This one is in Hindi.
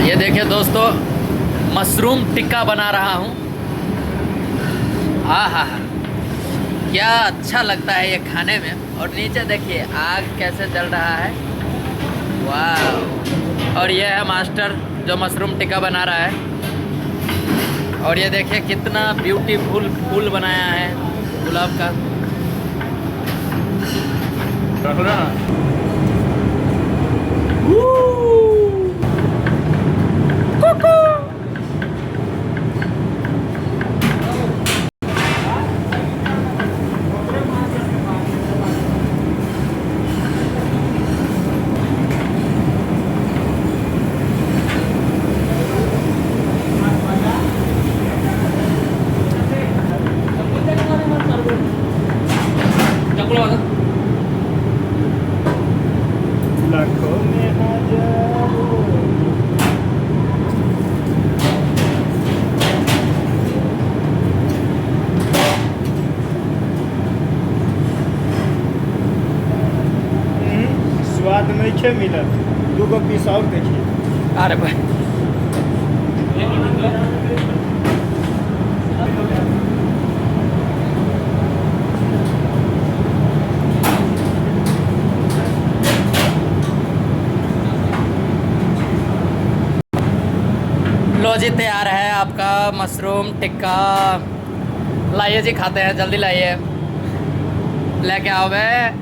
ये देखिए दोस्तों, मशरूम टिक्का बना रहा हूँ। हाँ हाँ हाँ, क्या अच्छा लगता है ये खाने में। और नीचे देखिए आग कैसे जल रहा है, वाह। और ये है मास्टर जो मशरूम टिक्का बना रहा है। और ये देखिए कितना ब्यूटीफुल फूल बनाया है गुलाब का। लाखों में हजारों। स्वाद नहीं खे मिलत, दूगो पीस और देखिए। अरे भाई, लो जी, तैयार है आपका मशरूम टिक्का। लाइए जी, खाते हैं, जल्दी लाइए, लेके आओ बे।